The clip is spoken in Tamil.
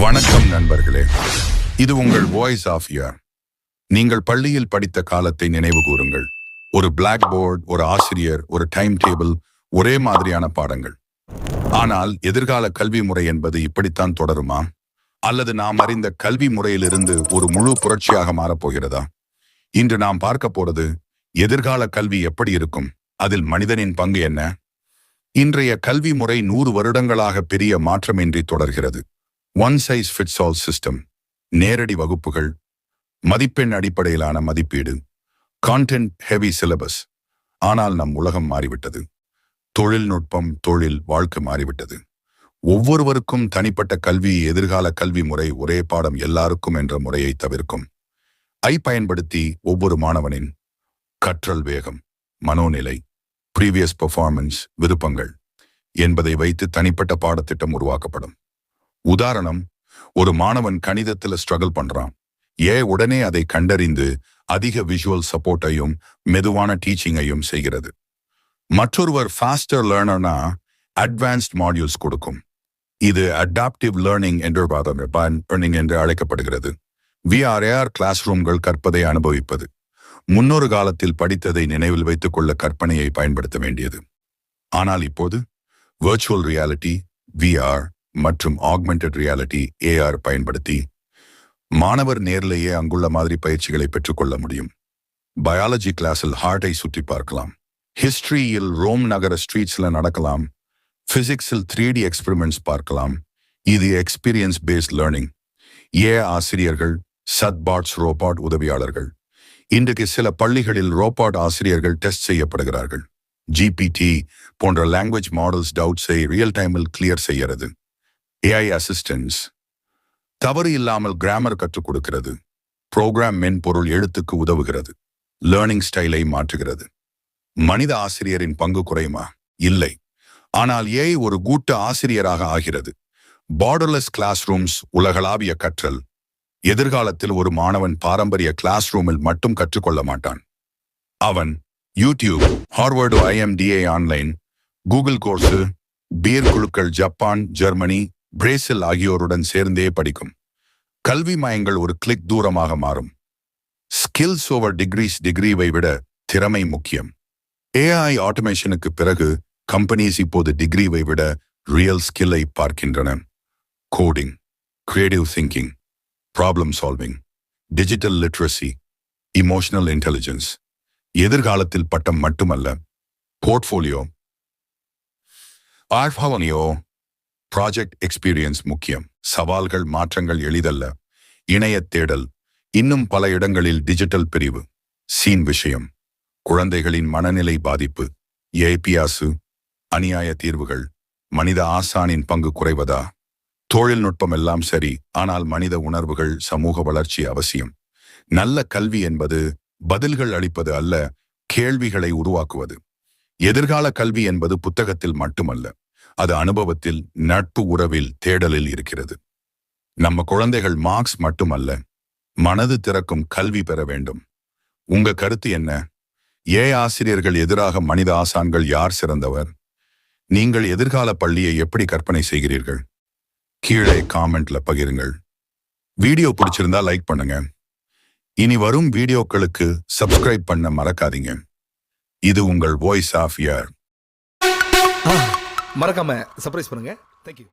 வணக்கம் நண்பர்களே, இது உங்கள் வாய்ஸ் ஆஃப் இயர். நீங்கள் பள்ளியில் படித்த காலத்தை நினைவு கூறுங்கள். ஒரு பிளாக் போர்டு, ஒரு ஆசிரியர், ஒரு டைம் டேபிள், ஒரே மாதிரியான பாடங்கள். ஆனால் எதிர்கால கல்வி முறை என்பது இப்படித்தான் தொடருமா? அல்லது நாம் அறிந்த கல்வி முறையிலிருந்து ஒரு முழு புரட்சியாக மாறப்போகிறதா? இன்று நாம் பார்க்க போறது எதிர்கால கல்வி எப்படி இருக்கும், அதில் மனிதனின் பங்கு என்ன? இன்றைய கல்வி முறை 100 வருடங்களாக பெரிய மாற்றமின்றி தொடர்கிறது. One size fits all system, நேரடி வகுப்புகள், மதிப்பெண் அடிப்படையிலான மதிப்பீடு, கான்டென்ட் ஹெவி சிலபஸ். ஆனால் நம் உலகம் மாறிவிட்டது. தொழில்நுட்பம், தொழில், வாழ்க்கை மாறிவிட்டது. ஒவ்வொருவருக்கும் தனிப்பட்ட கல்வி. எதிர்கால கல்வி முறை ஒரே பாடம் எல்லாருக்கும் என்ற முறையை தவிர்க்கும். பயன்படுத்தி ஒவ்வொரு மாணவனின் கற்றல் வேகம், மனோநிலை, ப்ரீவியஸ் பெர்ஃபார்மன்ஸ், விருப்பங்கள் என்பதை வைத்து தனிப்பட்ட பாடத்திட்டம் உருவாக்கப்படும். உதாரணம், ஒரு மாணவன் கணிதத்தில் ஸ்ட்ரகிள் பண்றான். உடனே அதை கண்டறிந்து அதிக விஷுவல் சப்போர்ட்டையும் மெதுவான டீச்சிங்கையும் செய்கிறது. மற்றொருவர் ஃபாஸ்டர் லேர்னர்னா அட்வான்ஸ்ட் மாடியூல்ஸ் கொடுக்கும். இது அடாப்டிவ் லேர்னிங் என்று அழைக்கப்படுகிறது. VR கிளாஸ் ரூம்கள் கற்பதை அனுபவிப்பது. முன்னொரு காலத்தில் படித்ததை நினைவில் வைத்துக் கொள்ள கற்பனையை பயன்படுத்த வேண்டியது. ஆனால் இப்போது வர்ச்சுவல் ரியாலிட்டி, VR மற்றும் ஆக்மெண்டட் ரியாலிட்டி, AR பயன்படுத்தி மாணவர் நேரிலேயே அங்குள்ள மாதிரி பயிற்சிகளை பெற்றுக்கொள்ள முடியும். பயாலஜி கிளாஸில் ஹார்ட்டை சுற்றி பார்க்கலாம். ஹிஸ்டரியில் ரோம் நகர ஸ்ட்ரீட்ஸ்ல நடக்கலாம். பிசிக்ஸில் 3D எக்ஸ்பெரிமெண்ட்ஸ் பார்க்கலாம். இது எக்ஸ்பீரியன்ஸ் பேஸ்ட் லேர்னிங். ஆசிரியர்கள், சட்பாட்ஸ், ரோபாட் உதவியாளர்கள். இன்றைக்கு சில பள்ளிகளில் ரோபாட் ஆசிரியர்கள் டெஸ்ட் செய்யப்படுகிறார்கள். GPT போன்ற லாங்குவேஜ் மாடல்ஸ் டவுட்ஸை ரியல் டைமில் கிளியர் செய்கிறது. AI அசிஸ்டன்ஸ் தவறு இல்லாமல் கிராமர் கற்றுக் கொடுக்கிறது. புரோகிராம் மென்பொருள் எழுத்துக்கு உதவுகிறது. லேர்னிங் ஸ்டைலை மாற்றுகிறது. மனித ஆசிரியரின் பங்கு குறையுமா? இல்லை. ஆனால் AI ஒரு கூட்டு ஆசிரியராக ஆகிறது. பார்டர்லெஸ் கிளாஸ் ரூம்ஸ், உலகளாவிய கற்றல். எதிர்காலத்தில் ஒரு மாணவன் பாரம்பரிய கிளாஸ் ரூமில் மட்டும் கற்றுக்கொள்ள மாட்டான். அவன் YouTube, Harvard, IMDA online, Google course, peer குழுக்கள், ஜப்பான், ஜெர்மனி, பிரேசில் ஆகியோருடன் சேர்ந்தே படிக்கும். கல்வி மையங்கள் ஒரு கிளிக் தூரமாக மாறும். Skills over decrease. டிகிரிவை விட திறமை முக்கியம். AI ஆட்டோமேஷனுக்கு பிறகு கம்பெனிஸ் இப்போது டிகிரிவை விட ரியல் ஸ்கில்லை பார்க்கின்றன. Coding, creative thinking, problem solving, digital literacy, emotional intelligence. எதிர்காலத்தில் பட்டம் மட்டுமல்ல, போர்ட்ஃபோலியோ, ப்ராஜெக்ட் எக்ஸ்பீரியன்ஸ் முக்கியம். சவால்கள், மாற்றங்கள் எளிதல்ல. இணைய தேடல். இன்னும் பல இடங்களில் டிஜிட்டல் பிரிவு. சீன் விஷயம். குழந்தைகளின் மனநிலை பாதிப்பு. ஏபியாசு, அநியாய தீர்வுகள். மனித ஆசானின் பங்கு குறைவதா? தொழில்நுட்பம் எல்லாம் சரி, ஆனால் மனித உணர்வுகள், சமூக வளர்ச்சி அவசியம். நல்ல கல்வி என்பது பதில்கள் அளிப்பது அல்ல, கேள்விகளை உருவாக்குவது. எதிர்கால கல்வி என்பது புத்தகத்தில் மட்டுமல்ல, அது அனுபவத்தில், நட்பு உறவில், தேடலில் இருக்கிறது. நம்ம குழந்தைகள் மார்க்ஸ் மட்டுமல்ல, மனது திறக்கும் கல்வி பெற வேண்டும். உங்க கருத்து என்ன? ஆசிரியர்கள் எதிராக மனித ஆசான்கள் யார் சிறந்தவர்? நீங்கள் எதிர்கால பள்ளியை எப்படி கற்பனை செய்கிறீர்கள்? கீழே காமெண்ட்ல பகிருங்கள். வீடியோ பிடிச்சிருந்தா லைக் பண்ணுங்க. இனி வரும் வீடியோக்களுக்கு சப்ஸ்கிரைப் பண்ண மறக்காதீங்க. இது உங்கள் வாய்ஸ் ஆஃப் இயர். மறக்காம சர்ப்ரைஸ் பண்ணுங்க. தேங்க்யூ.